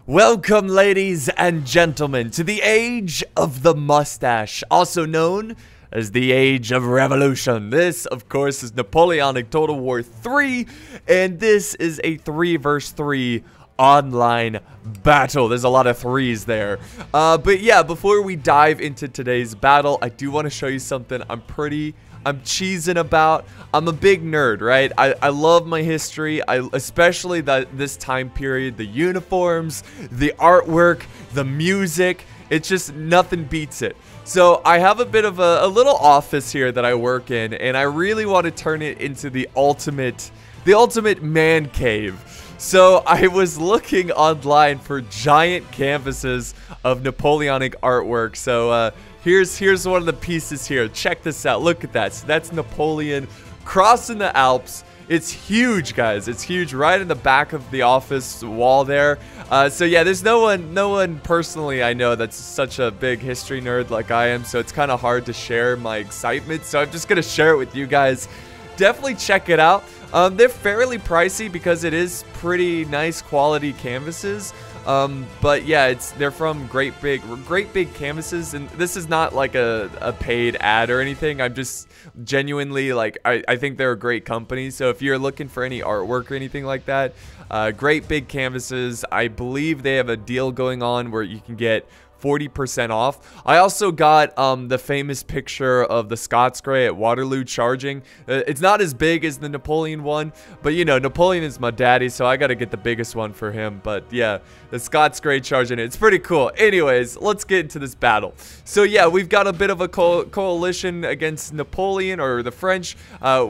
Welcome, ladies and gentlemen, to the Age of the Mustache, also known as the Age of Revolution. This, of course, is Napoleonic Total War 3, and this is a 3 vs 3 online battle. There's a lot of threes there. But yeah, before we dive into today's battle, I do want to show you something I'm cheesing about. I'm a big nerd, right? I love my history. Especially this time period, the uniforms, the artwork, the music. It's just nothing beats it. So I have a bit of a little office here that I work in, and I really want to turn it into the ultimate man cave. So I was looking online for giant canvases of Napoleonic artwork. So here's one of the pieces here. Check this out. Look at that. So that's Napoleon crossing the Alps. It's huge, guys. It's huge, right in the back of the office wall there. So yeah, there's no one personally I know that's such a big history nerd like I am. So it's kind of hard to share my excitement. So I'm just gonna share it with you guys. Definitely check it out. They're fairly pricey because it is pretty nice quality canvases. But yeah, they're from great big canvases, and this is not like a paid ad or anything. I'm just genuinely like, I think they're a great company. So if you're looking for any artwork or anything like that, great big canvases. I believe they have a deal going on where you can get 40% off. I also got the famous picture of the Scots Grey at Waterloo charging. It's not as big as the Napoleon one, but you know, Napoleon is my daddy, so I gotta get the biggest one for him. But yeah, the Scots Grey charging it. It's pretty cool. Anyways, let's get into this battle. So yeah, we've got a bit of a coalition against Napoleon, or the French. I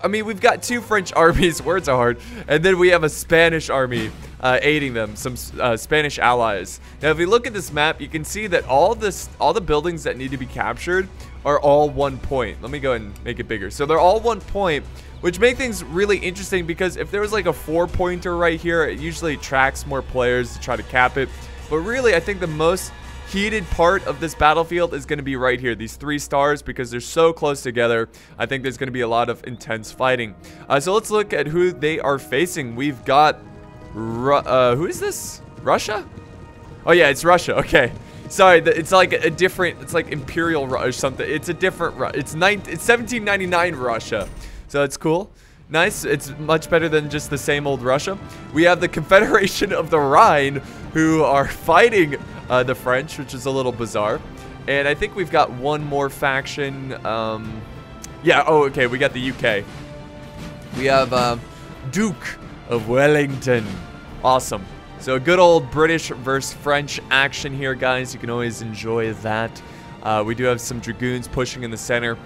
mean, we've got two French armies. Words are hard. And then we have a Spanish army aiding them, some Spanish allies. Now, if we look at this map, you can see that all the buildings that need to be captured are all 1 point. Let me go ahead and make it bigger. So they're all 1 point, which make things really interesting, because if there was like a 4-pointer right here, it usually attracts more players to try to cap it. But really, I think the most heated part of this battlefield is going to be right here, these 3 stars, because they're so close together. I think there's going to be a lot of intense fighting. So let's look at who they are facing. We've got who is this? Russia? Oh yeah, it's Russia. Okay, sorry, it's like a different, it's like Imperial Russia or something. It's a different it's 1799 Russia, so it's cool. Nice. It's much better than just the same old Russia. We have the Confederation of the Rhine, who are fighting the French, which is a little bizarre. And I think we've got one more faction. Yeah, oh, okay, we got the UK. We have Duke of Wellington. Awesome. So a good old British versus French action here, guys. You can always enjoy that. We do have some dragoons pushing in the center.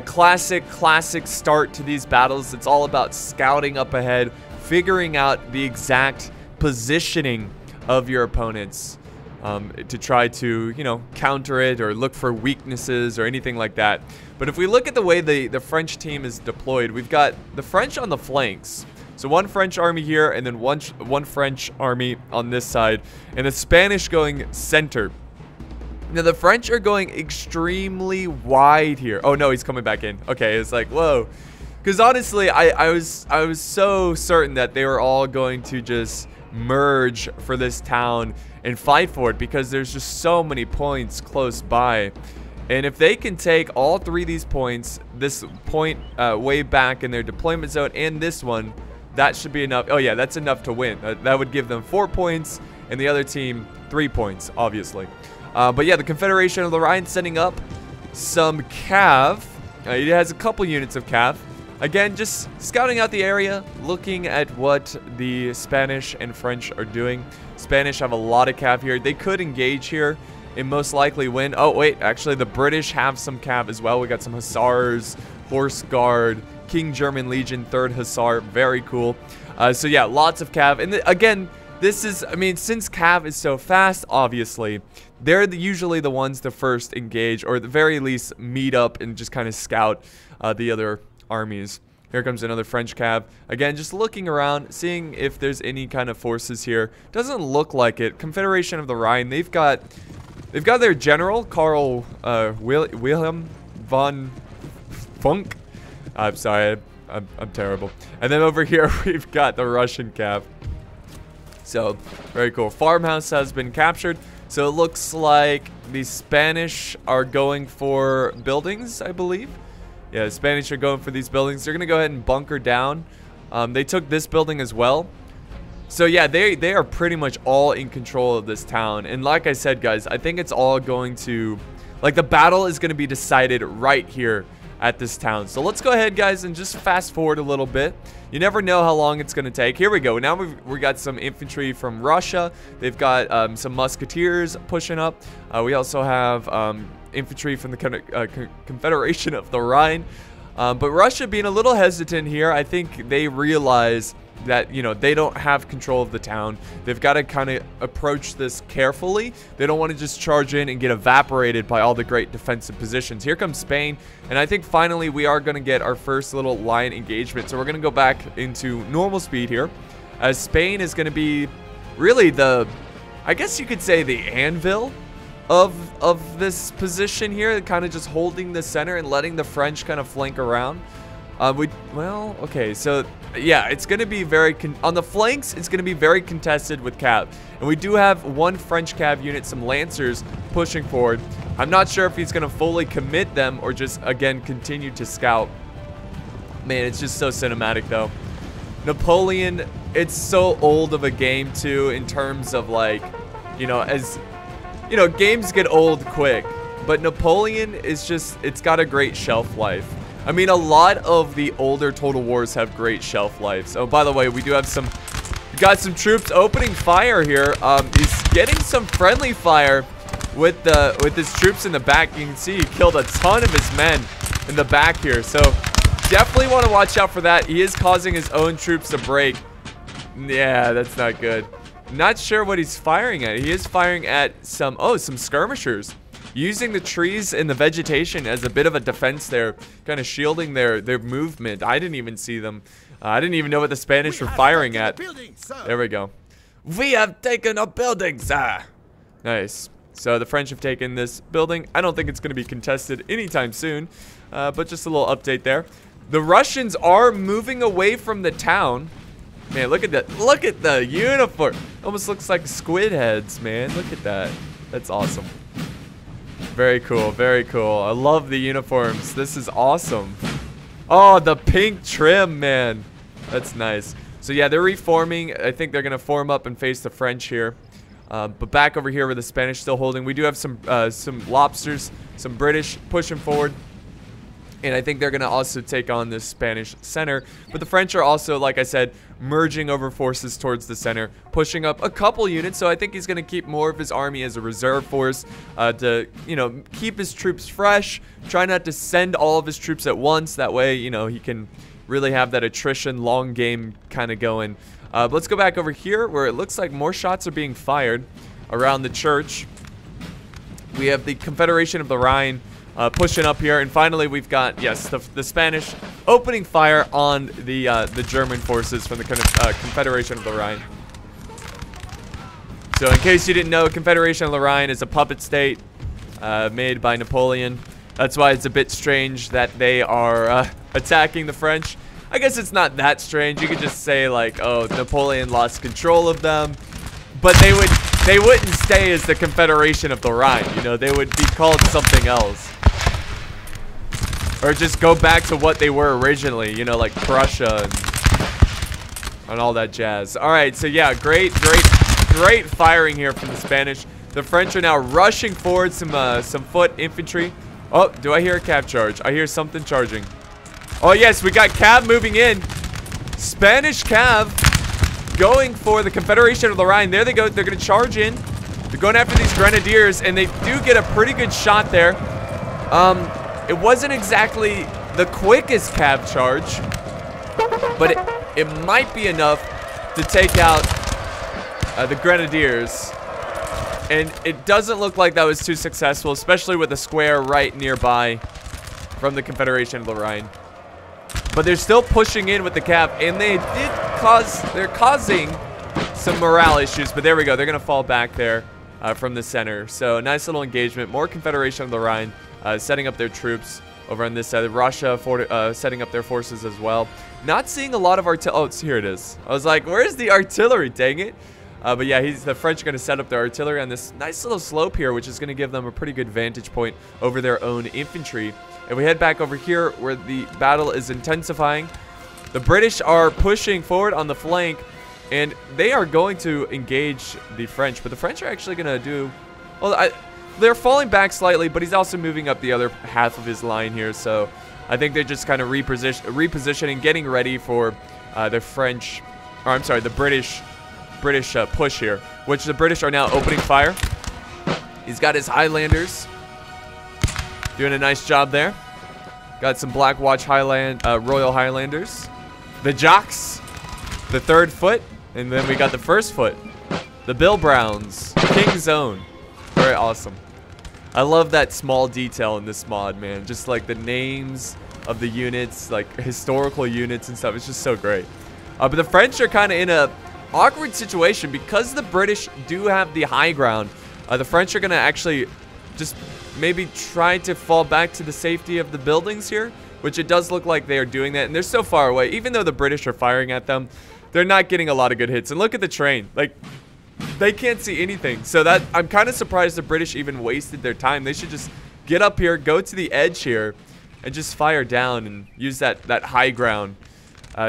Classic start to these battles. It's all about scouting up ahead, figuring out the exact positioning of your opponents to try to, you know, counter it or look for weaknesses or anything like that. But if we look at the way the French team is deployed, we've got the French on the flanks. So one French army here, and then one French army on this side, and the Spanish going center. Now the French are going extremely wide here. Oh no, he's coming back in. Okay, it's like, whoa. Because honestly, I was so certain that they were all going to just merge for this town and fight for it, because there's just so many points close by. And if they can take all 3 of these points, this point way back in their deployment zone, and this one, that should be enough. Oh yeah, that's enough to win. That would give them 4 points, and the other team 3 points, obviously. But yeah, the Confederation of the Rhine sending up some cav. It has a couple units of cav. Again, just scouting out the area, looking at what the Spanish and French are doing. Spanish have a lot of cav here. They could engage here and most likely win. Oh wait, actually the British have some cav as well. We got some Hussars, Horse Guard, King German Legion, 3rd Hussar. Very cool. So yeah, lots of cav. And again, this is, I mean, since cav is so fast, obviously, they're usually the ones to first engage, or at the very least meet up and just kind of scout the other armies. Here comes another French cav. Again, just looking around, seeing if there's any kind of forces here. Doesn't look like it. Confederation of the Rhine, they've got their general, Karl Wilhelm von Funk. I'm sorry, I'm terrible. And then over here, we've got the Russian cav. So, very cool. Farmhouse has been captured. So, it looks like the Spanish are going for buildings, I believe. Yeah, the Spanish are going for these buildings. They're going to go ahead and bunker down. They took this building as well. So, yeah, they are pretty much all in control of this town. And like I said, guys, I think it's all going to... Like, the battle is going to be decided right here at this town. So let's go ahead, guys, and just fast forward a little bit. You never know how long it's going to take. Here we go. Now we got some infantry from Russia. They've got some musketeers pushing up. We also have infantry from the Confederation of the Rhine. But Russia being a little hesitant here, I think they realize that, you know, they don't have control of the town. They've got to kind of approach this carefully. They don't want to just charge in and get evaporated by all the great defensive positions. Here comes Spain, and I think finally we are going to get our first little line engagement. So we're going to go back into normal speed here, as Spain is going to be really the, I guess you could say, the anvil of this position here, kind of just holding the center and letting the French kind of flank around. Well, okay, so yeah, it's going to be very, on the flanks, it's going to be very contested with cav. And we do have one French cav unit, some Lancers, pushing forward. I'm not sure if he's going to fully commit them or just, again, continue to scout. Man, it's just so cinematic, though. Napoleon, it's so old of a game, too, in terms of, like, you know, as, you know, games get old quick. But Napoleon is just, it's got a great shelf life. I mean, a lot of the older Total Wars have great shelf lives. Oh, by the way, we do have some... We got some troops opening fire here. He's getting some friendly fire with his troops in the back. You can see he killed a ton of his men in the back here. So, definitely want to watch out for that. He is causing his own troops to break. Yeah, that's not good. Not sure what he's firing at. He is firing at some... Oh, some skirmishers. Using the trees and the vegetation as a bit of a defense there, kind of shielding their movement. I didn't even see them. I didn't even know what the Spanish were firing at. There we go. We have taken a building, sir. Nice. So the French have taken this building. I don't think it's going to be contested anytime soon, but just a little update there. The Russians are moving away from the town. Man, look at that. Look at the uniform. Almost looks like squid heads, man. Look at that. That's awesome. Very cool, very cool. I love the uniforms. This is awesome. Oh, the pink trim, man. That's nice. So yeah, they're reforming. I think they're gonna form up and face the French here. But back over here where the Spanish still holding, we do have some lobsters, some British pushing forward. And I think they're going to also take on this Spanish center. But the French are also, like I said, merging over forces towards the center, pushing up a couple units. So I think he's going to keep more of his army as a reserve force to, you know, keep his troops fresh. Try not to send all of his troops at once. That way, you know, he can really have that attrition long game kind of going. But let's go back over here where it looks like more shots are being fired around the church. We have the Confederation of the Rhine pushing up here, and finally we've got, yes, the Spanish opening fire on the German forces from the Confederation of the Rhine. So in case you didn't know, Confederation of the Rhine is a puppet state made by Napoleon. That's why it's a bit strange that they are attacking the French. I guess it's not that strange. You could just say, like, oh, Napoleon lost control of them, but they wouldn't stay as the Confederation of the Rhine. You know, they would be called something else. Or just go back to what they were originally, you know, like Prussia and all that jazz. All right, so yeah, great firing here from the Spanish. The French are now rushing forward some foot infantry. Oh, do I hear a cav charge? I hear something charging. Oh yes, we got cav moving in. Spanish cav going for the Confederation of the Rhine. There they go. They're going to charge in. They're going after these grenadiers, and they do get a pretty good shot there. It wasn't exactly the quickest cav charge, but it might be enough to take out the grenadiers. And it doesn't look like that was too successful, especially with the square right nearby from the Confederation of the Rhine. But they're still pushing in with the cav, and they're causing some morale issues. But there we go. They're going to fall back there from the center. So nice little engagement. More Confederation of the Rhine. Setting up their troops over on this side. Russia setting up their forces as well. Not seeing a lot of artillery. Oh, here it is. I was like, where's the artillery? Dang it. But yeah, the French are going to set up their artillery on this nice little slope here, which is going to give them a pretty good vantage point over their own infantry. If we head back over here where the battle is intensifying, the British are pushing forward on the flank, and they are going to engage the French. But the French are actually going to do... Well, they're falling back slightly, but he's also moving up the other half of his line here. So I think they're just kind of repositioning, getting ready for the French... Or I'm sorry, the British push here, which the British are now opening fire. He's got his Highlanders doing a nice job there. Got some Black Watch Royal Highlanders. The Jocks, the 3rd foot, and then we got the 1st foot. The Bill Browns, King's Own. Very awesome. I love that small detail in this mod, man. Just like the names of the units, like historical units and stuff. It's just so great. But the French are kind of in a awkward situation because the British do have the high ground. The French are going to actually just maybe try to fall back to the safety of the buildings here, which it does look like they are doing that. And they're so far away. Even though the British are firing at them, they're not getting a lot of good hits. And look at the train. Like, they can't see anything. So that I'm kind of surprised the British even wasted their time. They should just get up here, go to the edge here, and just fire down and use that high ground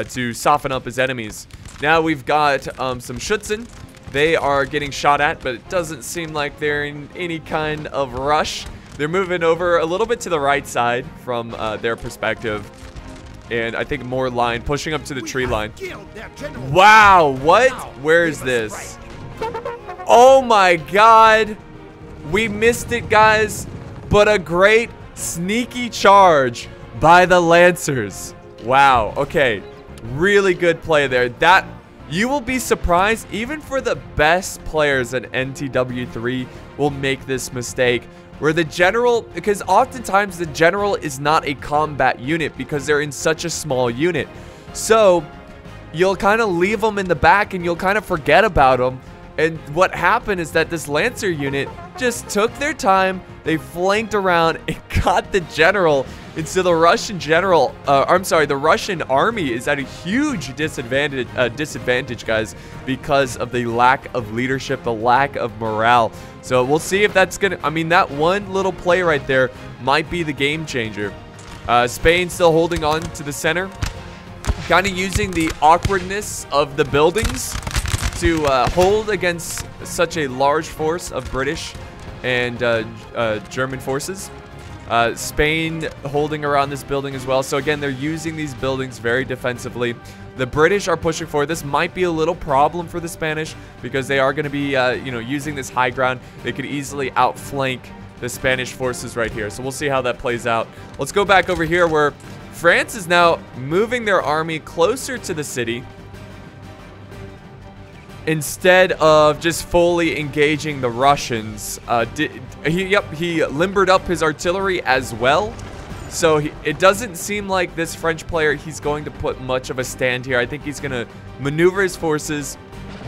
to soften up his enemies. Now we've got some Schutzen. They are getting shot at, but it doesn't seem like they're in any kind of rush. They're moving over a little bit to the right side from their perspective. And I think more line, pushing up to the tree line. Wow, what? Where is this? Oh my god. We missed it, guys. But a great sneaky charge by the Lancers. Wow, okay. Really good play there. That, you will be surprised, even for the best players at NTW3 will make this mistake. Where the general, because oftentimes the general is not a combat unit because they're in such a small unit. So you'll kind of leave them in the back and you'll kind of forget about them. And what happened is that this Lancer unit just took their time. They flanked around and got the general. And so the Russian general, I'm sorry, the Russian army is at a huge disadvantage, guys, because of the lack of leadership, the lack of morale. So we'll see if that's gonna, I mean, that one little play right there might be the game changer. Spain still holding on to the center, kind of using the awkwardness of the buildings to hold against such a large force of British and German forces. Spain holding around this building as well. So again, they're using these buildings very defensively. The British are pushing forward. This might be a little problem for the Spanish because they are going to be, you know, using this high ground. They could easily outflank the Spanish forces right here. So we'll see how that plays out. Let's go back over here where France is now moving their army closer to the city instead of just fully engaging the Russians. He limbered up his artillery as well. So it doesn't seem like this French player, he's going to put much of a stand here. I think he's going to maneuver his forces,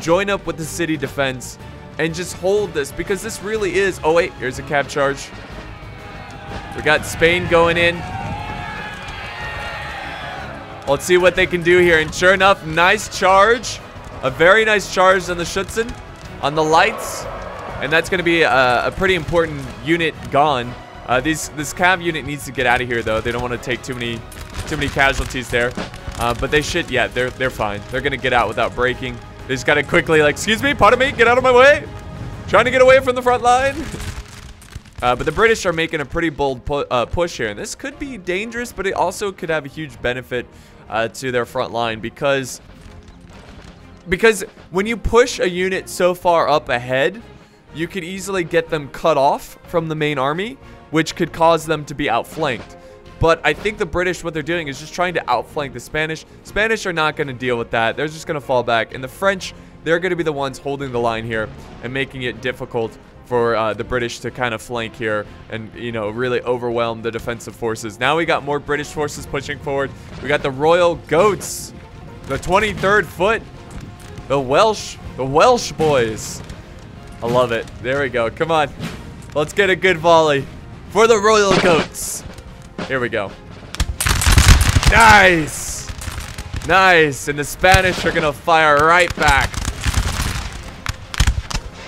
join up with the city defense, and just hold this. Because this really is... Oh, wait. Here's a cap charge. We got Spain going in. Let's see what they can do here. And sure enough, nice charge. A very nice charge on the Schutzen, on the lights. And that's going to be a pretty important unit gone. This cav unit needs to get out of here, though. They don't want to take too many casualties there. But they should, yeah, they're fine. They're going to get out without breaking. They just got to quickly, like, excuse me, pardon me, get out of my way. Trying to get away from the front line. But the British are making a pretty bold push here. And this could be dangerous, but it also could have a huge benefit to their front line because when you push a unit so far up ahead, you could easily get them cut off from the main army, which could cause them to be outflanked. But I think the British, what they're doing is just trying to outflank the Spanish. Spanish are not going to deal with that. They're just going to fall back. And the French, they're going to be the ones holding the line here and making it difficult for the British to kind of flank here and, you know, really overwhelm the defensive forces. Now we got more British forces pushing forward. We got the Royal Goats, the 23rd Foot, the Welsh boys. I love it. There we go. Come on. Let's get a good volley for the Royal Goats. Here we go. Nice. Nice. And the Spanish are going to fire right back.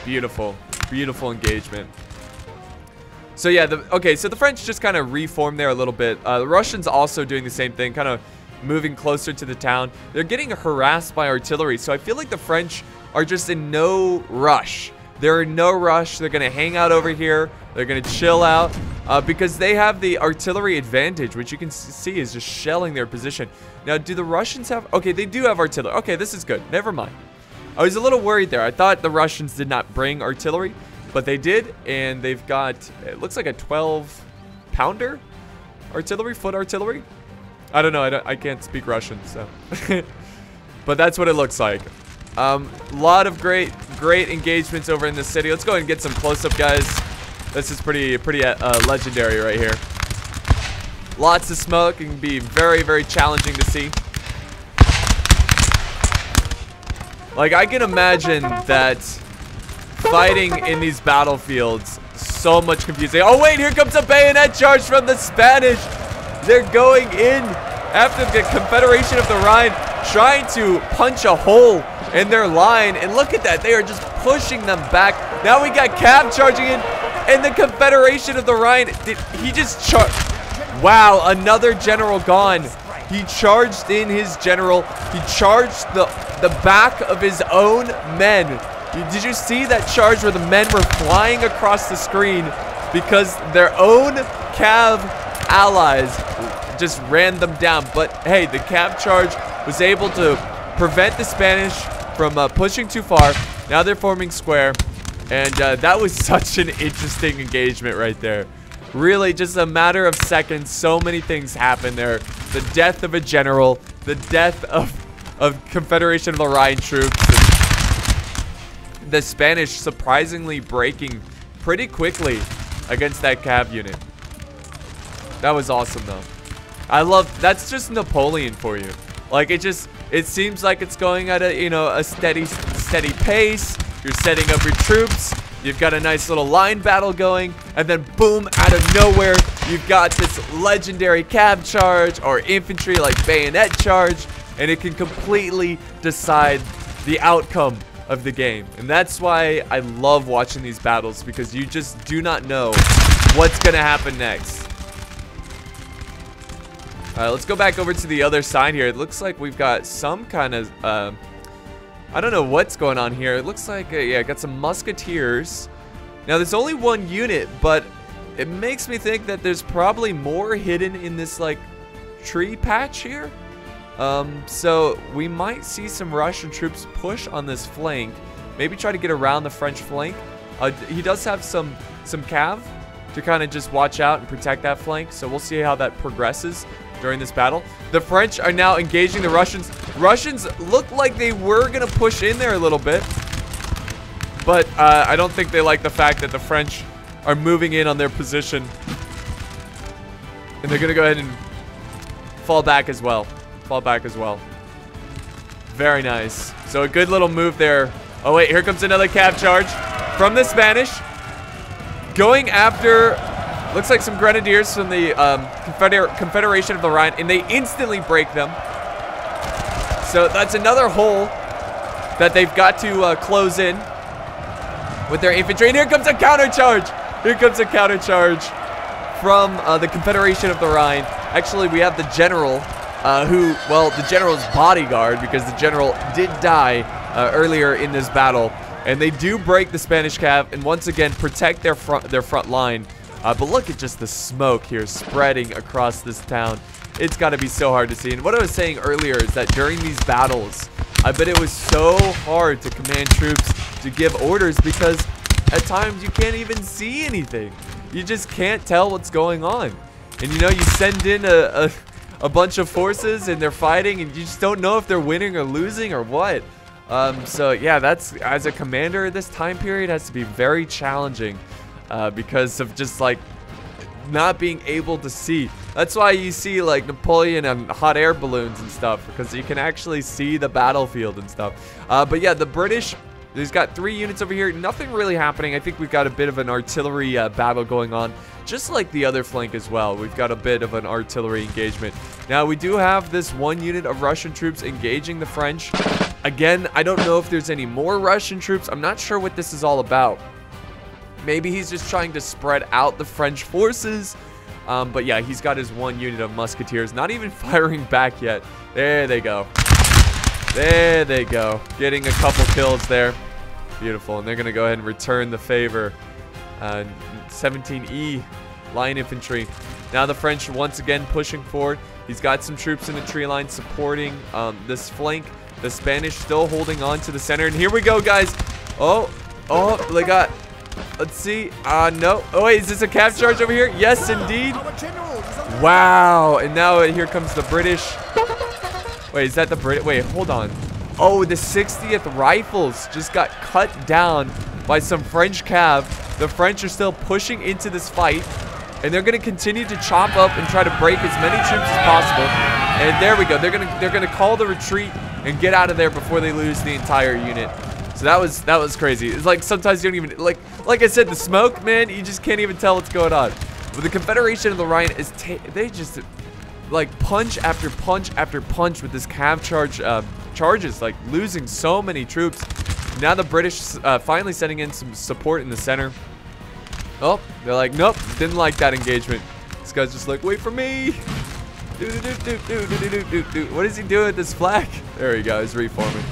Beautiful. Beautiful engagement. So yeah, okay, so the French just kind of reformed there a little bit. The Russians also doing the same thing, kind of moving closer to the town. They're getting harassed by artillery, so I feel like the French are just in no rush. They're in no rush. They're going to hang out over here. They're going to chill out because they have the artillery advantage, which you can see is just shelling their position. Now, do the Russians have... Okay, they do have artillery. Okay, this is good. Never mind. I was a little worried there. I thought the Russians did not bring artillery, but they did, and they've got, it looks like a 12-pounder artillery, foot artillery. I don't know. I can't speak Russian, so. But that's what it looks like. Lot of great engagements over in the city. Let's go ahead and get some close-up, guys. This is pretty legendary right here. Lots of smoke. It can be very, very challenging to see. Like, I can imagine that fighting in these battlefields, so much confusing. Oh, wait, here comes a bayonet charge from the Spanish. They're going in after the Confederation of the Rhine, trying to punch a hole in their line. And look at that. They are just pushing them back. Now we got Cav charging in, and the Confederation of the Rhine, he just charged. Wow, another general gone. He charged in his general. He charged the back of his own men. Did you see that charge where the men were flying across the screen because their own Cav allies just ran them down? But hey, the Cav charge was able to prevent the Spanish from pushing too far. Now they're forming square, and that was such an interesting engagement right there. Really, just a matter of seconds, so many things happened there. The death of a general, the death of Confederation of the Rhine troops, the Spanish surprisingly breaking pretty quickly against that Cav unit. That was awesome, though. I love, that's just Napoleon for you. Like, it seems like it's going at a steady pace. You're setting up your troops. You've got a nice little line battle going, and then boom, out of nowhere, you've got this legendary Cav charge or infantry like bayonet charge, and it can completely decide the outcome of the game. And that's why I love watching these battles, because you just do not know what's gonna happen next. Alright, let's go back over to the other side here. It looks like we've got some kind of I don't know what's going on here. It looks like, yeah, got some musketeers. Now, there's only one unit, but it makes me think that there's probably more hidden in this, like, tree patch here. So we might see some Russian troops push on this flank. Maybe try to get around the French flank. He does have some Cav to kind of just watch out and protect that flank. So we'll see how that progresses during this battle. The French are now engaging the Russians. Russians look like they were going to push in there a little bit, but I don't think they like the fact that the French are moving in on their position, and they're going to go ahead and fall back as well. Very nice. So a good little move there. Oh wait, here comes another Cav charge from the Spanish, going after, looks like some grenadiers from the Confederation of the Rhine, and they instantly break them. So that's another hole that they've got to close in with their infantry. And here comes a counter charge. Here comes a counter charge from the Confederation of the Rhine. Actually, we have the general who, well, the general's bodyguard, because the general did die earlier in this battle. And they do break the Spanish Cav and once again protect their front line. But look at just the smoke here spreading across this town. It's got to be so hard to see. And what I was saying earlier is that during these battles, I bet it was so hard to command troops to give orders, because at times you can't even see anything. You just can't tell what's going on. And you know, you send in a bunch of forces and they're fighting and you just don't know if they're winning or losing or what. So yeah, that's, as a commander, this time period has to be very challenging because of just like not being able to see. That's why you see like Napoleon and hot air balloons and stuff, because you can actually see the battlefield and stuff. But yeah, the British, there's got 3 units over here. Nothing really happening. I think we've got a bit of an artillery battle going on, just like the other flank as well. We've got a bit of an artillery engagement. Now, we do have this 1 unit of Russian troops engaging the French. Again, I don't know if there's any more Russian troops. I'm not sure what this is all about. Maybe he's just trying to spread out the French forces. But yeah, he's got his 1 unit of musketeers, not even firing back yet. There they go. There they go. Getting a couple kills there. Beautiful. And they're going to go ahead and return the favor. 17E line infantry. Now the French once again pushing forward. He's got some troops in the tree line supporting this flank. The Spanish still holding on to the center. And here we go, guys. Oh, they got... Let's see. No. Oh, wait. Is this a cav charge over here? Yes, indeed. Wow. And now here comes the British. Wait, is that the Brit? Wait, hold on. Oh, the 60th Rifles just got cut down by some French cav. The French are still pushing into this fight. And they're going to continue to chop up and try to break as many troops as possible. And there we go. They're gonna call the retreat and get out of there before they lose the entire unit. So that was crazy. It's like sometimes you don't even like I said, the smoke, man, you just can't even tell what's going on. But the Confederation of the Rhine is they just like punch after punch after punch with this cav charges, like losing so many troops. Now the British finally sending in some support in the center. Oh, they're like, nope, didn't like that engagement. This guy's just like, wait for me. What is he doing with this flag? There we go, he's reforming.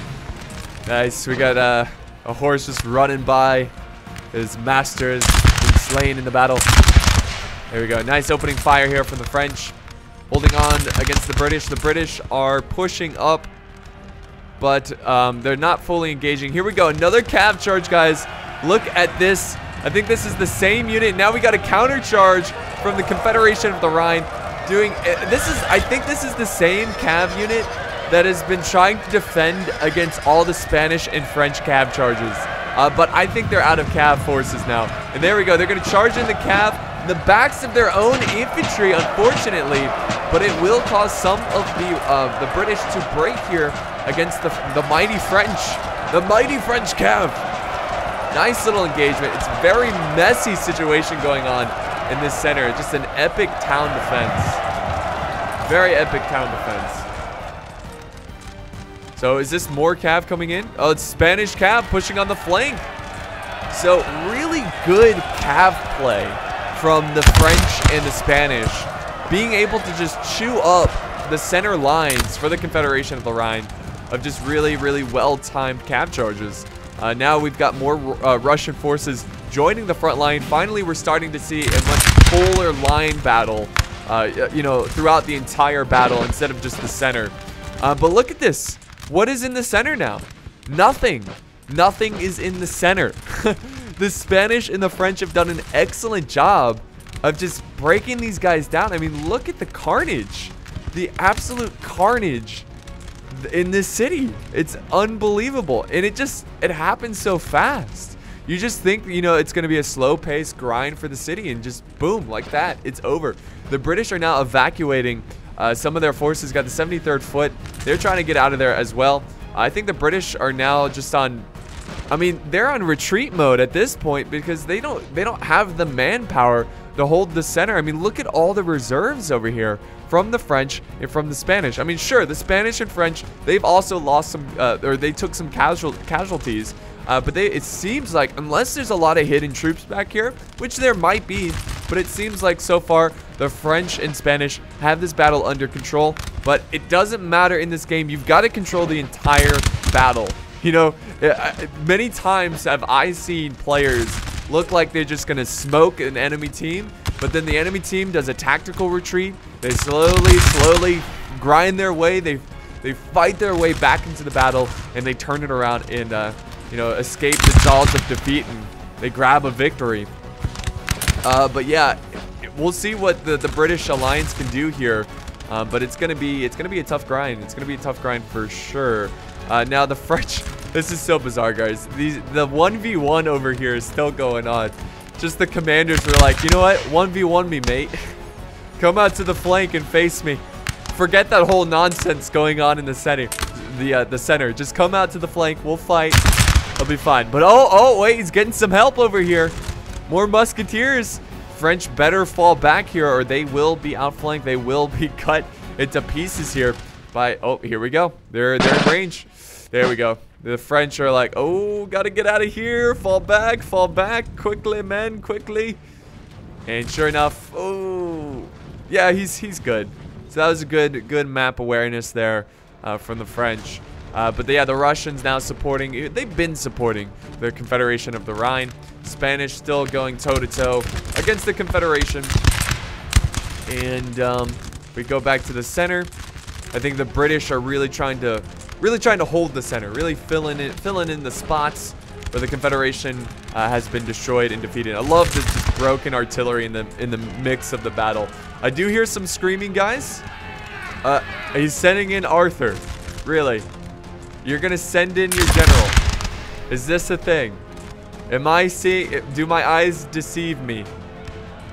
Nice, we got a horse just running by. His master has been slain in the battle. There we go, nice opening fire here from the French. Holding on against the British. The British are pushing up, but they're not fully engaging. Here we go, another cav charge, guys. Look at this. I think this is the same unit. Now we got a counter charge from the Confederation of the Rhine. I think this is the same cav unit that has been trying to defend against all the Spanish and French cav charges. But I think they're out of cav forces now. And there we go. They're going to charge in the cav, the backs of their own infantry, unfortunately. But it will cause some of the British to break here against the mighty French. The mighty French cav. Nice little engagement. It's a very messy situation going on in this center. Just an epic town defense. Very epic town defense. So is this more cav coming in? Oh, it's Spanish cav pushing on the flank. So really good cav play from the French and the Spanish. Being able to just chew up the center lines for the Confederation of the Rhine of just really, really well-timed cav charges. Now we've got more Russian forces joining the front line. Finally, we're starting to see a much fuller line battle, you know, throughout the entire battle instead of just the center. But look at this. What is in the center now? Nothing. Nothing is in the center. The Spanish and the French have done an excellent job of just breaking these guys down. I mean, look at the carnage. The absolute carnage in this city. It's unbelievable. And it happens so fast. You just think, you know, it's going to be a slow-paced grind for the city, and just boom, like that, it's over. The British are now evacuating some of their forces. Got the 73rd Foot. They're trying to get out of there as well. I think the British are now just on, I mean, they're on retreat mode at this point because they don't have the manpower to hold the center. I mean, look at all the reserves over here from the French and from the Spanish. I mean, sure, the Spanish and French, they've also lost some, or they took some casualties. But it seems like, unless there's a lot of hidden troops back here, which there might be, but it seems like so far the French and Spanish have this battle under control. But it doesn't matter in this game. You've got to control the entire battle. You know, many times have I seen players look like they're just going to smoke an enemy team, but then the enemy team does a tactical retreat. They slowly grind their way. They fight their way back into the battle, and they turn it around and you know, escape the jaws of defeat, and they grab a victory. But yeah, we'll see what the British alliance can do here. But it's gonna be a tough grind. It's gonna be a tough grind for sure. Now the French, this is so bizarre, guys. The 1v1 over here is still going on. Just the commanders were like, you know what? 1v1 me, mate. Come out to the flank and face me. Forget that whole nonsense going on in the center. The center. Just come out to the flank. We'll fight. It'll be fine. But oh wait, he's getting some help over here. More musketeers. French better fall back here, or they will be outflanked. They will be cut into pieces here by, oh, here we go. They're in range. There we go. The French are like, oh, gotta get out of here. Fall back, quickly, men, quickly. And sure enough, oh, yeah, he's good. So that was a good map awareness there from the French. But yeah, the Russians now supporting, they've been supporting the Confederation of the Rhine. Spanish still going toe-to-toe against the Confederation. And we go back to the center. I think the British are really trying to hold the center, really filling in the spots where the Confederation has been destroyed and defeated. I love this just broken artillery in the mix of the battle. I do hear some screaming, guys. He's sending in Arthur. Really? You're gonna send in your general? Is this a thing? Am I seeing? Do my eyes deceive me?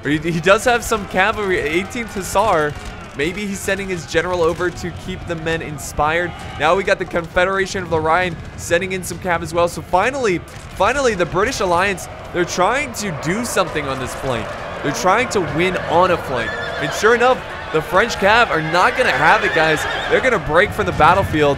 Or he does have some cavalry. 18th Hussar. Maybe he's sending his general over to keep the men inspired. Now we got the Confederation of the Rhine sending in some cav as well. So finally, the British Alliance, they're trying to do something on this flank. They're trying to win on a flank. And sure enough, the French cav are not going to have it, guys. They're going to break from the battlefield.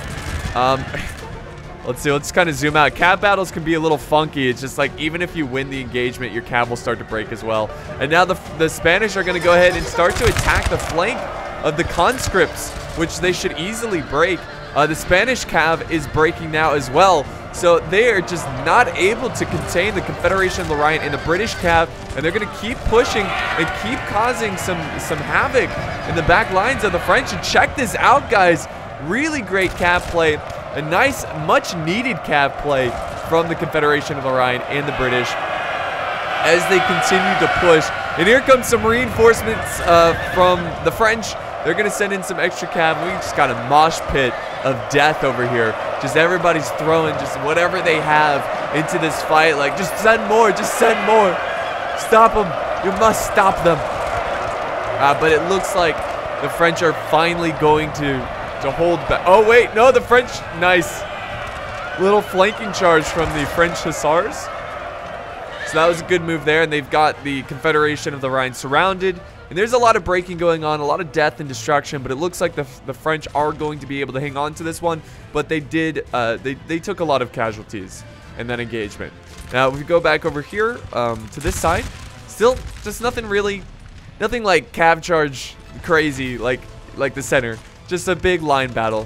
Let's see. Let's kind of zoom out. Cav battles can be a little funky. It's just like even if you win the engagement, your cav will start to break as well. And now the Spanish are going to go ahead and start to attack the flank of the conscripts, which they should easily break. The Spanish cav is breaking now as well. So they are just not able to contain the Confederation of the Rhine and the British cav, and they're going to keep pushing and keep causing some havoc in the back lines of the French. And check this out, guys. Really great cav play. A nice, much needed cav play from the Confederation of the Rhine and the British as they continue to push. And here comes some reinforcements from the French. They're going to send in some extra cav. We just got a mosh pit of death over here. Just everybody's throwing just whatever they have into this fight. Like, just send more. Just send more. Stop them. You must stop them. But it looks like the French are finally going to hold back. Oh, wait. No, the French. Nice. Little flanking charge from the French Hussars. So that was a good move there. And they've got the Confederation of the Rhine surrounded. And there's a lot of breaking going on, a lot of death and destruction, but it looks like the French are going to be able to hang on to this one. But they did, they took a lot of casualties in that engagement. Now, if we go back over here to this side, still just nothing like cav charge crazy like the center. Just a big line battle,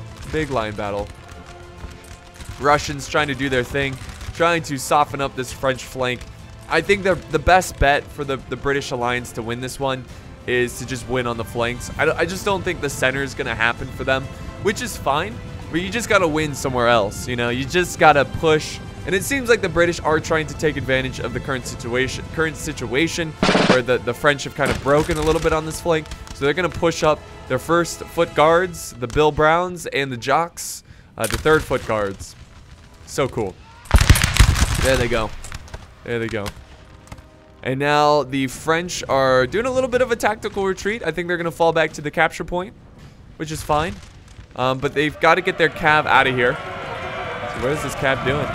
Russians trying to do their thing, trying to soften up this French flank. I think the best bet for the British Alliance to win this one is to just win on the flanks. I just don't think the center is going to happen for them, which is fine. But you just got to win somewhere else, you know? You just got to push. And it seems like the British are trying to take advantage of the current situation where the French have kind of broken a little bit on this flank. So they're going to push up their first foot guards, the Bill Browns and the Jocks, the third foot guards. So cool. There they go. There they go. And now the French are doing a little bit of a tactical retreat. I think they're going to fall back to the capture point, which is fine. But they've got to get their cav out of here. So what is this cav doing?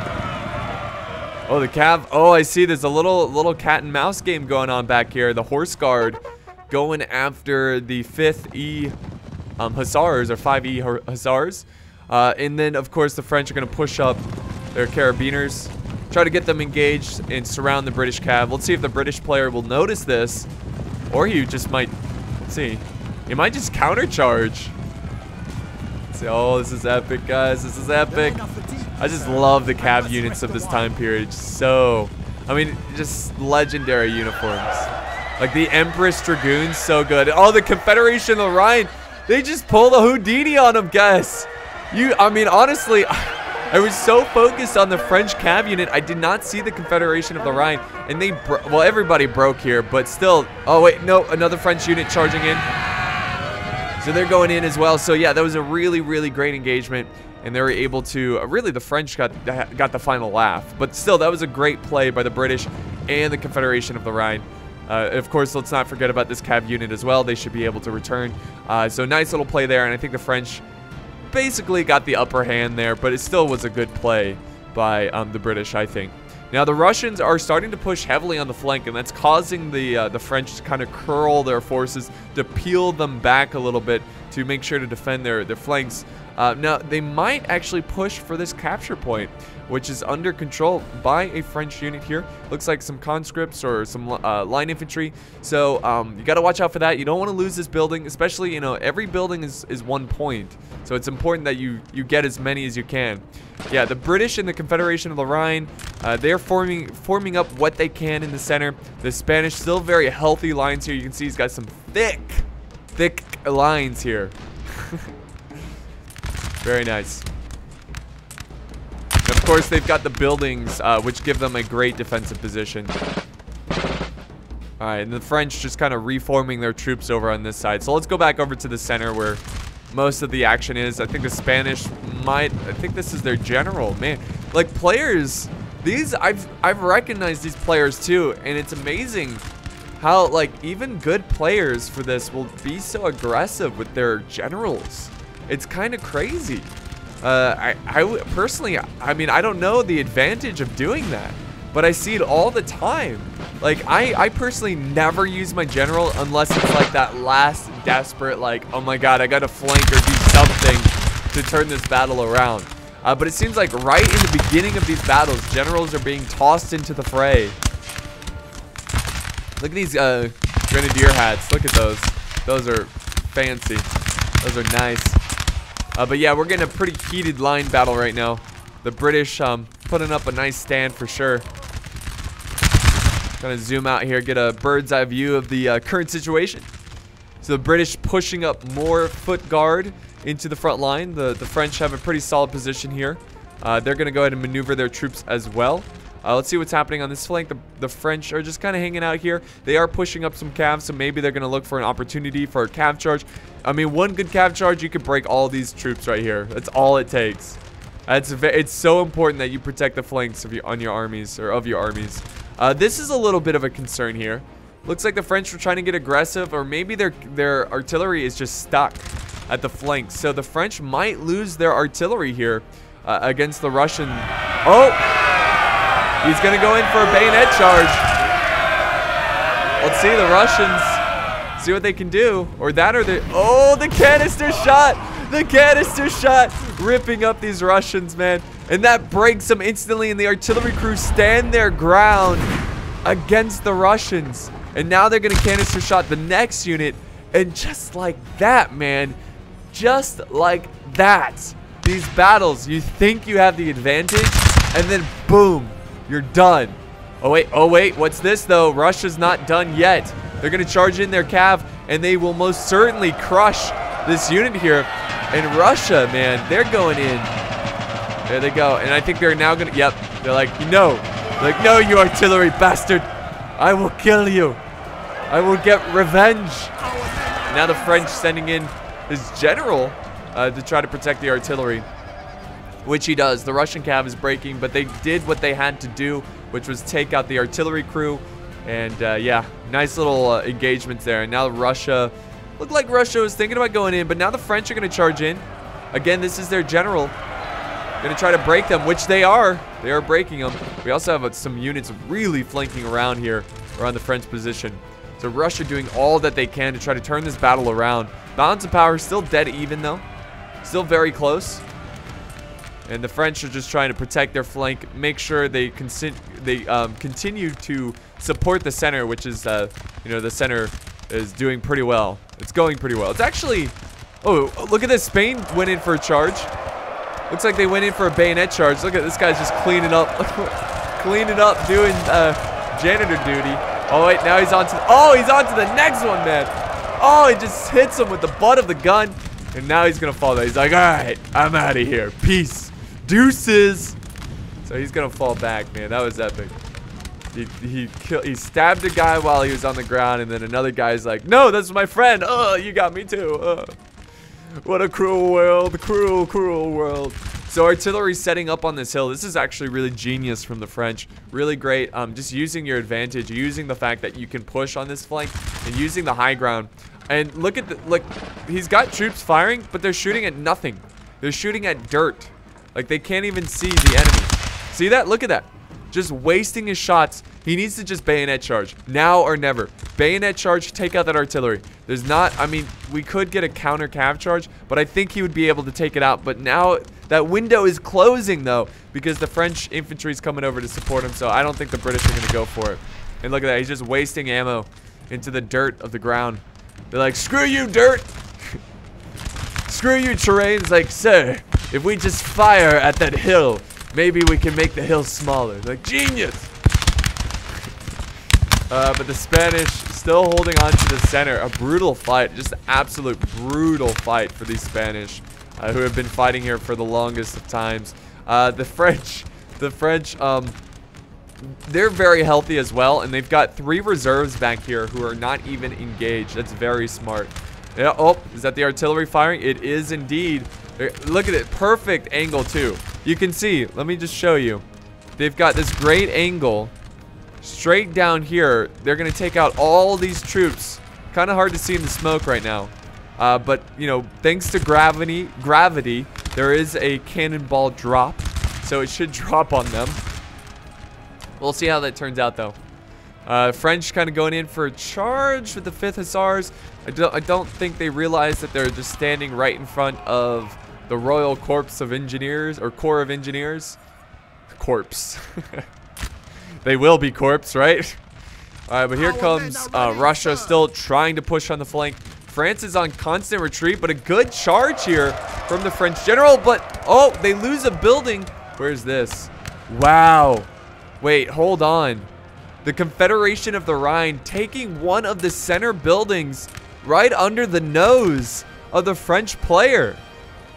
Oh, the cav. Oh, I see. There's a little cat and mouse game going on back here. The Horse Guard going after the 5th E Hussars, or 5E Hussars. And then, of course, the French are going to push up their carabiners. Try to get them engaged and surround the British cav. Let's see if the British player will notice this. Or he just might, let's see. He might just countercharge. Let's see. Oh, this is epic, guys. This is epic. I just love the cav units of this time period. So, I mean, just legendary uniforms. Like the Empress Dragoons, so good. Oh, the Confederation of the Rhine. They just pull the Houdini on them, guys. I mean, honestly, I was so focused on the French cav unit, I did not see the Confederation of the Rhine. And they, well, everybody broke here, but still. Oh, wait, no, another French unit charging in. So they're going in as well. So, yeah, that was a really, really great engagement. And they were able to, really, the French got the final laugh. But still, that was a great play by the British and the Confederation of the Rhine. Of course, let's not forget about this cav unit as well. They should be able to return. So, nice little play there. And I think the French basically got the upper hand there, but it still was a good play by the British, I think. Now the Russians are starting to push heavily on the flank, and that's causing the French to kind of curl their forces, to peel them back a little bit to make sure to defend their flanks. Now, they might actually push for this capture point, which is under control by a French unit here. Looks like some conscripts or some line infantry. So you got to watch out for that. You don't want to lose this building, especially, you know, every building is 1 point. So it's important that you get as many as you can. Yeah, the British and the Confederation of the Rhine, they're forming up what they can in the center. The Spanish, still very healthy lines here. You can see he's got some thick lines here. Very nice. And of course, they've got the buildings, which give them a great defensive position. All right, and the French just kind of reforming their troops over on this side. So let's go back over to the center where most of the action is. I think the Spanish I think this is their general. Man, like players, I've recognized these players too, and it's amazing how like even good players for this will be so aggressive with their generals. It's kind of crazy. Personally, I mean, I don't know the advantage of doing that, but I see it all the time. Like, I personally never use my general unless it's like that last desperate, like, oh my god, I gotta flank or do something to turn this battle around. But it seems like right in the beginning of these battles, generals are being tossed into the fray. Look at these grenadier hats. Look at those. Those are fancy. Those are nice. But yeah, we're getting a pretty heated line battle right now. The British putting up a nice stand for sure. Gonna zoom out here, get a bird's eye view of the current situation. So the British pushing up more foot guard into the front line. The French have a pretty solid position here. They're gonna go ahead and maneuver their troops as well. Let's see what's happening on this flank. The French are just kind of hanging out here. They are pushing up some cavs, so maybe they're going to look for an opportunity for a cav charge. I mean, one good cav charge, you could break all these troops right here. That's all it takes. It's so important that you protect the flanks of your armies. This is a little bit of a concern here. Looks like the French were trying to get aggressive, or maybe their artillery is just stuck at the flanks. So the French might lose their artillery here against the Russian. Oh! He's going to go in for a bayonet charge. Let's see the Russians. See what they can do. Or that or the... Oh, the canister shot. The canister shot. Ripping up these Russians, man. And that breaks them instantly. And the artillery crew stand their ground against the Russians. And now they're going to canister shot the next unit. And just like that, man. Just like that. These battles, you think you have the advantage. And then boom. You're done. Oh wait, what's this though? Russia's not done yet. They're gonna charge in their cav, and they will most certainly crush this unit here. And Russia, man, they're going in. There they go. And I think they're now gonna, yep. They're like, no. They're like, no, you artillery bastard. I will kill you. I will get revenge. Now the French sending in his general to try to protect the artillery. Which he does. The Russian cav is breaking, but they did what they had to do, which was take out the artillery crew. And yeah, nice little engagements there. And now Russia, looked like Russia was thinking about going in, but now the French are going to charge in. Again, this is their general. Going to try to break them, which they are. They are breaking them. We also have some units really flanking around here, around the French position. So Russia doing all that they can to try to turn this battle around. Balance of power still dead even though. Still very close. And the French are just trying to protect their flank, make sure they continue to support the center, which is, you know, the center is doing pretty well. It's going pretty well. It's actually, oh, look at this. Spain went in for a charge. Looks like they went in for a bayonet charge. Look at this guy's just cleaning up, doing janitor duty. Oh wait, now he's on to, he's on to the next one, man. Oh, he just hits him with the butt of the gun, and now he's gonna fall down. He's like, all right, I'm out of here. Peace. Deuces. So he's gonna fall back, man. That was epic. He stabbed a guy while he was on the ground, and then another guy's like, no, that's my friend. Oh, you got me too. What a cruel world. Cruel, cruel world. So artillery setting up on this hill. This is actually really genius from the French. Really great. Just using your advantage, using the fact that you can push on this flank, and using the high ground. And look at he's got troops firing, but they're shooting at nothing. They're shooting at dirt. Like, they can't even see the enemy. See that? Look at that. Just wasting his shots. He needs to just bayonet charge. Now or never. Bayonet charge, take out that artillery. There's not, I mean, we could get a counter cav charge, but I think he would be able to take it out. But now that window is closing, though, because the French infantry is coming over to support him. So I don't think the British are going to go for it. And look at that. He's just wasting ammo into the dirt of the ground. They're like, screw you, dirt. Screw you, terrain. It's like, sir, if we just fire at that hill, maybe we can make the hill smaller. Like, genius. But the Spanish still holding on to the center. A brutal fight. Just absolute brutal fight for these Spanish who have been fighting here for the longest of times. The French, they're very healthy as well. And they've got 3 reserves back here who are not even engaged. That's very smart. Yeah, oh, is that the artillery firing? It is indeed. Look at it. Perfect angle, too. You can see. Let me just show you. They've got this great angle. Straight down here, they're going to take out all these troops. Kind of hard to see in the smoke right now. But, you know, thanks to gravity, there is a cannonball drop. So it should drop on them. We'll see how that turns out, though. French kind of going in for a charge with the 5th Hussars. I don't think they realize that they're just standing right in front of the Royal Corps of Engineers, or Corps of Engineers. Corpse. They will be corpse, right? All right, but here comes Russia still trying to push on the flank. France is on constant retreat, but a good charge here from the French general. But, oh, they lose a building. Where's this? Wow. Wait, hold on. The Confederation of the Rhine taking one of the center buildings right under the nose of the French player.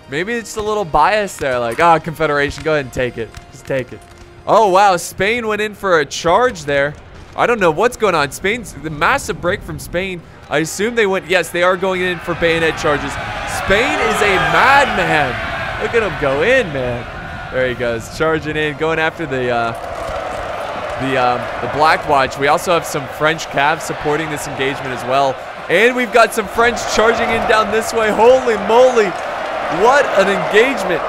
Maybe it's a little bias there. Like, ah, Confederation, go ahead and take it. Just take it. Oh, wow. Spain went in for a charge there. I don't know what's going on. Spain's the massive break from Spain. I assume they went. Yes, they are going in for bayonet charges. Spain is a madman. Look at him go in, man. There he goes. Charging in. Going after the Black Watch. We also have some French cavs supporting this engagement as well. And we've got some French charging in down this way. Holy moly. What an engagement.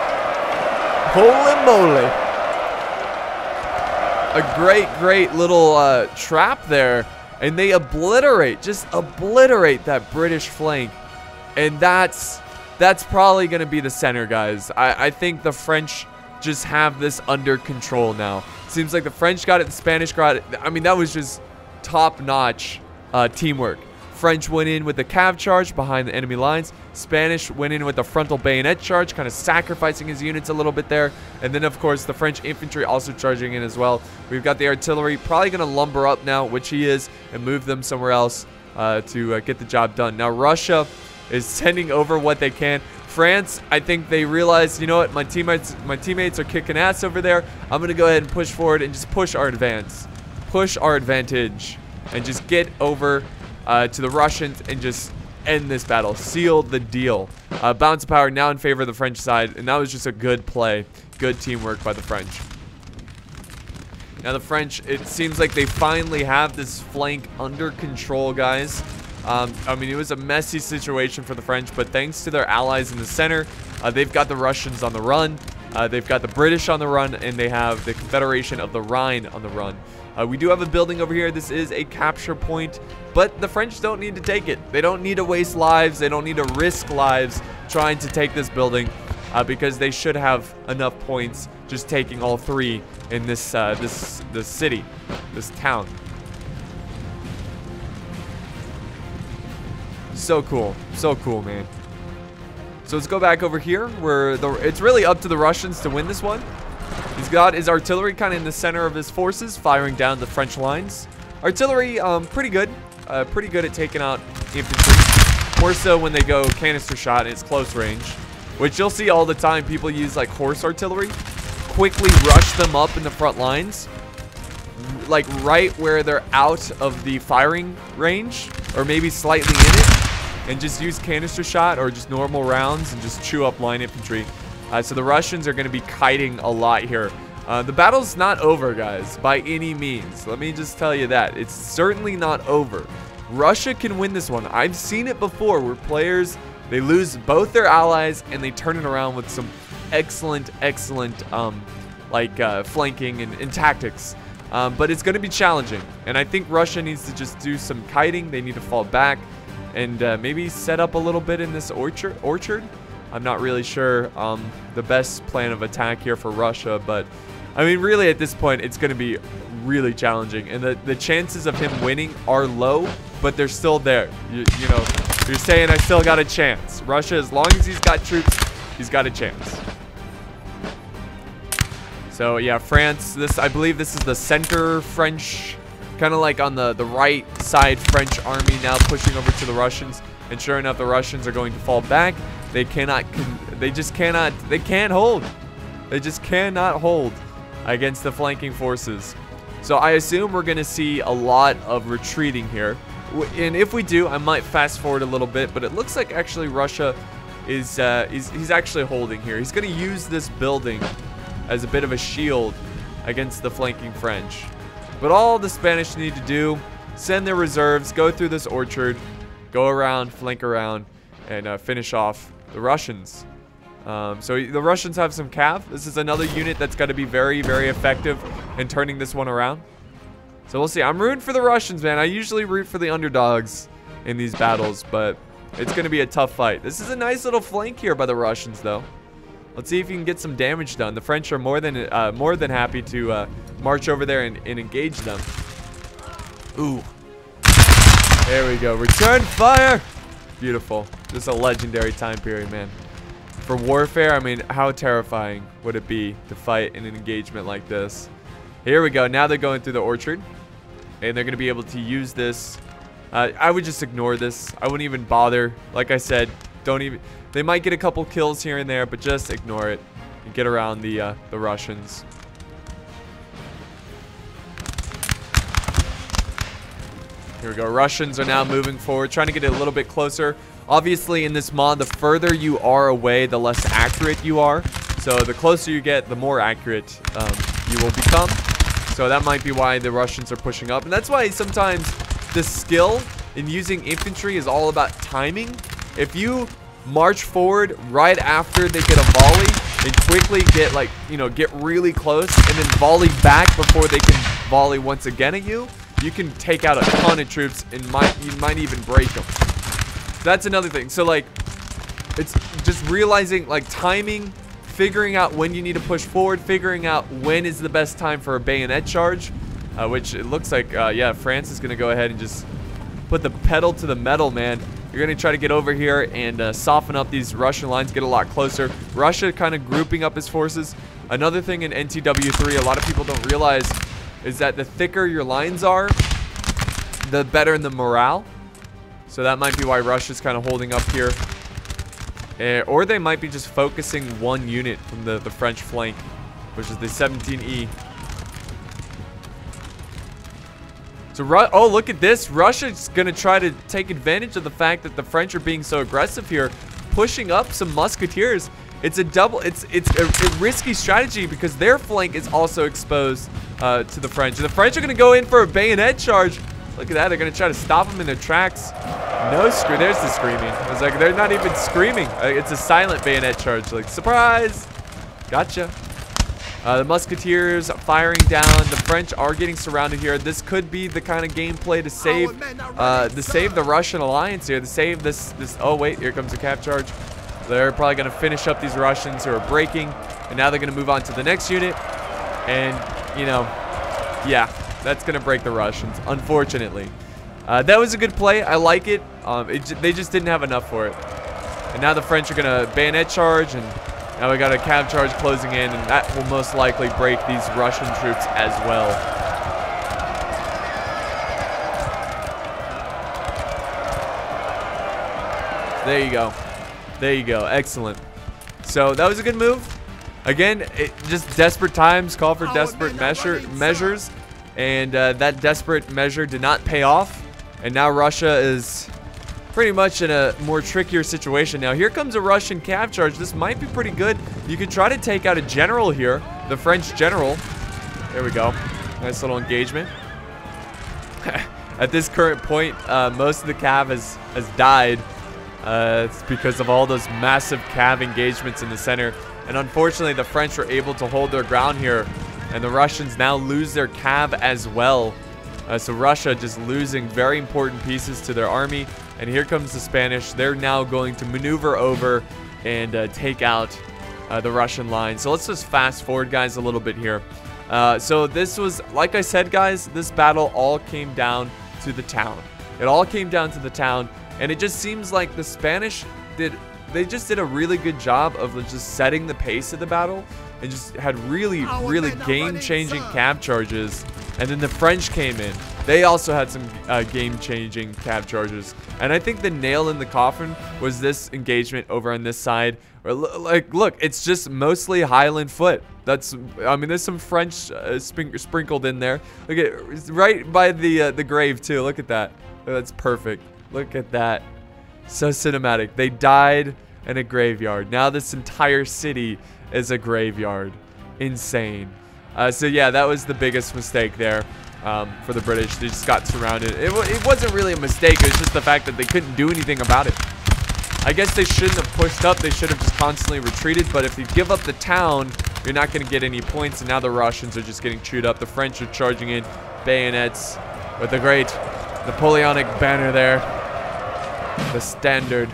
Holy moly. A great little trap there. And they just obliterate that British flank. And that's probably going to be the center, guys. I think the French just have this under control now. Seems like the French got it, the Spanish got it. I mean, that was just top-notch teamwork. French went in with the cav charge behind the enemy lines. Spanish went in with the frontal bayonet charge, kind of sacrificing his units a little bit there. And then, of course, the French infantry also charging in as well. We've got the artillery probably going to lumber up now, which he is, and move them somewhere else to get the job done. Now, Russia is sending over what they can. France, I think they realize, you know what, my teammates are kicking ass over there. I'm going to go ahead and push forward and just push our advance. Push our advantage and just get over to the Russians and just end this battle. Seal the deal. Balance of power now in favor of the French side, and that was just a good play. Good teamwork by the French. Now the French, it seems like they finally have this flank under control, guys. I mean, it was a messy situation for the French, but thanks to their allies in the center, they've got the Russians on the run. They've got the British on the run, and they have the Confederation of the Rhine on the run. We do have a building over here. This is a capture point, but the French don't need to take it. They don't need to waste lives. They don't need to risk lives trying to take this building because they should have enough points just taking all 3 in this this city, this town. So cool, man. So let's go back over here where it's really up to the Russians to win this one. He's got his artillery kind of in the center of his forces, firing down the French lines. Artillery, pretty good at taking out infantry. More so when they go canister shot and it's close range, which you'll see all the time. People use like horse artillery, quickly rush them up in the front lines, like right where they're out of the firing range, or maybe slightly in it, and just use canister shot or just normal rounds and just chew up line infantry. So the Russians are going to be kiting a lot here. The battle's not over, guys, by any means. Let me just tell you that. It's certainly not over. Russia can win this one. I've seen it before where players, they lose both their allies and they turn it around with some excellent like flanking and tactics. But it's going to be challenging. And I think Russia needs to just do some kiting. They need to fall back and maybe set up a little bit in this orchard. I'm not really sure the best plan of attack here for Russia. But, I mean, really at this point, it's going to be really challenging. And the chances of him winning are low, but they're still there. You know, you're saying I still got a chance. Russia, as long as he's got troops, he's got a chance. So yeah, France, I believe this is the center French, kind of like on the right side French army now pushing over to the Russians. And sure enough, the Russians are going to fall back. They can't hold. They just cannot hold against the flanking forces. So I assume we're going to see a lot of retreating here. And if we do, I might fast forward a little bit, but it looks like actually Russia is he's actually holding here. He's going to use this building as a bit of a shield against the flanking French. But all the Spanish need to do, send their reserves, go through this orchard, go around, flank around, and finish off the Russians. So the Russians have some cav. This is another unit that's got to be very, very effective in turning this one around. So we'll see. I'm rooting for the Russians, man. I usually root for the underdogs in these battles, but it's going to be a tough fight. This is a nice little flank here by the Russians, though. Let's see if you can get some damage done. The French are more than happy to march over there and engage them. Ooh. There we go. Return fire. Beautiful. This is a legendary time period, man. For warfare, I mean, how terrifying would it be to fight in an engagement like this? Here we go. Now they're going through the orchard. And they're going to be able to use this. I would just ignore this. I wouldn't even bother. Like I said, don't even... They might get a couple kills here and there, but just ignore it and get around the Russians. Here we go. Russians are now moving forward, trying to get it a little bit closer. Obviously, in this mod, the further you are away, the less accurate you are. So the closer you get, the more accurate you will become. So that might be why the Russians are pushing up. And that's why sometimes the skill in using infantry is all about timing. If you march forward right after they get a volley and quickly get, like, you know, get really close and then volley back before they can volley once again at you, you can take out a ton of troops and you might even break them. So that's another thing. So, like, it's just realizing, like, timing, figuring out when you need to push forward, figuring out when is the best time for a bayonet charge, which it looks like, yeah, France is going to go ahead and just put the pedal to the metal, man. You're going to try to get over here and soften up these Russian lines, get a lot closer. Russia kind of grouping up his forces. Another thing in NTW3 a lot of people don't realize is that the thicker your lines are, the better the morale. So that might be why Russia's kind of holding up here. Or they might be just focusing one unit from the French flank, which is the 17E. So, oh, look at this. Russia's going to try to take advantage of the fact that the French are being so aggressive here, pushing up some musketeers. It's a risky strategy because their flank is also exposed to the French. And the French are going to go in for a bayonet charge. Look at that. They're going to try to stop them in their tracks. No scream. There's the screaming. It's like they're not even screaming. It's a silent bayonet charge. Like, surprise. Gotcha. The musketeers firing down. The French are getting surrounded here. This could be the kind of gameplay to save the Russian alliance here. To save this. Oh wait, here comes a cap charge. They're probably going to finish up these Russians who are breaking, and now they're going to move on to the next unit. And you know, yeah, that's going to break the Russians, unfortunately. That was a good play. I like it. They just didn't have enough for it. And now the French are going to bayonet charge, and now we got a cav charge closing in, and that will most likely break these Russian troops as well. There you go. There you go. Excellent. So that was a good move. Again, just desperate times call for desperate measures, and that desperate measure did not pay off. And now Russia is pretty much in a more trickier situation. Now here comes a Russian cav charge. This might be pretty good. You could try to take out a general here, the French general. There we go. Nice little engagement. At this current point, most of the cav has died. It's because of all those massive cav engagements in the center. And unfortunately, the French were able to hold their ground here. And the Russians now lose their cav as well. So Russia just losing very important pieces to their army. And here comes the Spanish. They're now going to maneuver over and take out the Russian line. So let's just fast forward, guys, a little bit here. So this was, like I said, guys, this battle all came down to the town. It all came down to the town. And it just seems like the Spanish they just did a really good job of just setting the pace of the battle and just had really game-changing cav charges. And then the French came in. They also had some game-changing cav charges. And I think the nail in the coffin was this engagement over on this side. Like, look, it's just mostly Highland foot. I mean, there's some French sprinkled in there. Look at right by the grave too. Look at that. That's perfect. Look at that. So cinematic. They died in a graveyard. Now this entire city is a graveyard. Insane. So yeah, that was the biggest mistake there for the British. They just got surrounded. It wasn't really a mistake. It was just the fact that they couldn't do anything about it. I guess they shouldn't have pushed up. They should have just constantly retreated. But if you give up the town, you're not going to get any points. And now the Russians are just getting chewed up. The French are charging in bayonets with the great Napoleonic banner there. The standard.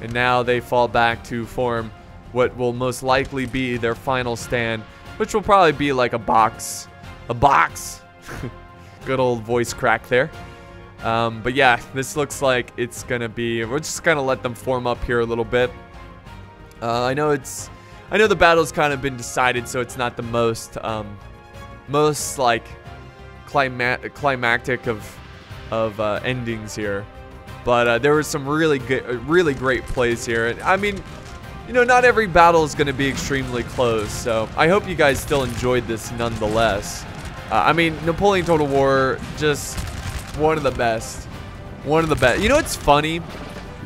And now they fall back to form what will most likely be their final stand, which will probably be like a box. A box. Good old voice crack there. But yeah, this looks like it's gonna be, we're just gonna let them form up here a little bit. I know the battle's kind of been decided, so it's not the most like climactic of endings here. But there were some really great plays here. And I mean, you know, not every battle is going to be extremely close. So I hope you guys still enjoyed this nonetheless. I mean, Napoleon Total War, just one of the best. One of the best. You know what's funny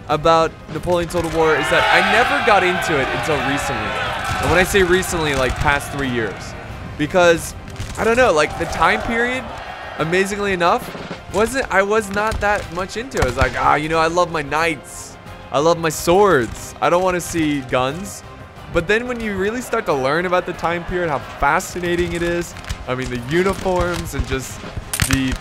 about Napoleon Total War is that I never got into it until recently. And when I say recently, like past 3 years. Because, I don't know, like the time period, amazingly enough, I was not that much into it. I was like, you know, I love my knights. I love my swords. I don't want to see guns. But then when you really start to learn about the time period, how fascinating it is. I mean, the uniforms and just the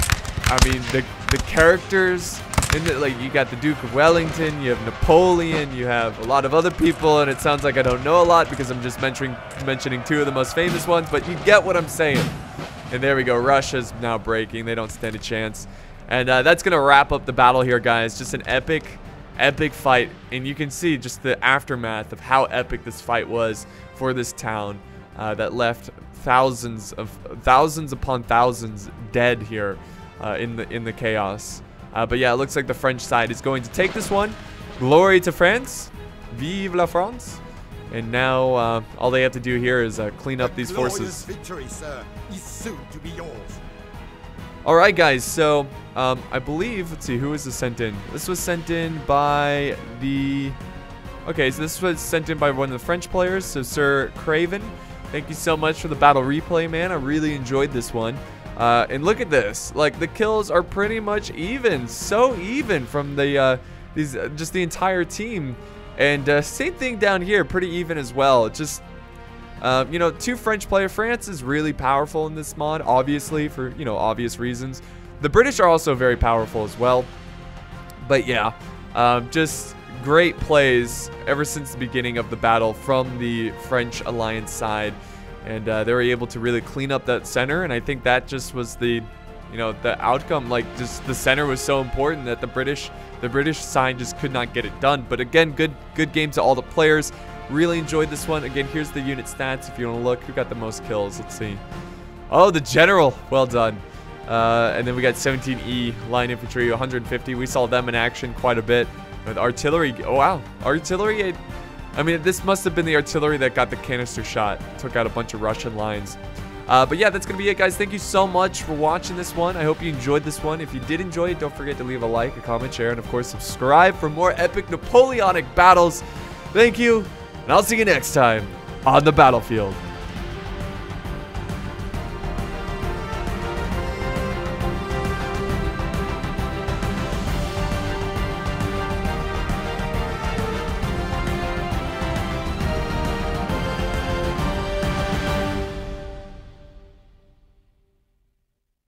characters. Like, you got the Duke of Wellington, you have Napoleon, you have a lot of other people, and it sounds like I don't know a lot because I'm just mentioning two of the most famous ones, but you get what I'm saying. And there we go. Russia's now breaking. They don't stand a chance. And that's going to wrap up the battle here, guys. Just an epic fight. And you can see just the aftermath of how epic this fight was for this town that left thousands upon thousands dead here in the chaos. But yeah, it looks like the French side is going to take this one. Glory to France. Vive la France. And now all they have to do here is clean up these forces. Victory, sir, is soon to be yours. All right, guys. So I believe, let's see, who was this sent in? This was sent in by the. Okay, so this was sent in by one of the French players. So Sir Craven, thank you so much for the battle replay, man. I really enjoyed this one. And look at this. Like, the kills are pretty much even, so even from the just the entire team. And same thing down here, pretty even as well. Just, you know, two French player. France is really powerful in this mod, obviously, for, you know, obvious reasons. The British are also very powerful as well. But yeah, just great plays ever since the beginning of the battle from the French alliance side. And they were able to really clean up that center. And I think that just was the, you know, the outcome. Like, just the center was so important that the British side just could not get it done. But again, good game to all the players. Really enjoyed this one. Again, here's the unit stats if you want to look. Who got the most kills? Let's see. Oh, the general. Well done. And then we got 17E line infantry, 150. We saw them in action quite a bit. With artillery. Oh, wow. Artillery. I mean, this must have been the artillery that got the canister shot. Took out a bunch of Russian lines. But yeah, that's going to be it, guys. Thank you so much for watching this one. I hope you enjoyed this one. If you did enjoy it, don't forget to leave a like, a comment, share, and of course, subscribe for more epic Napoleonic battles. Thank you, and I'll see you next time on the battlefield.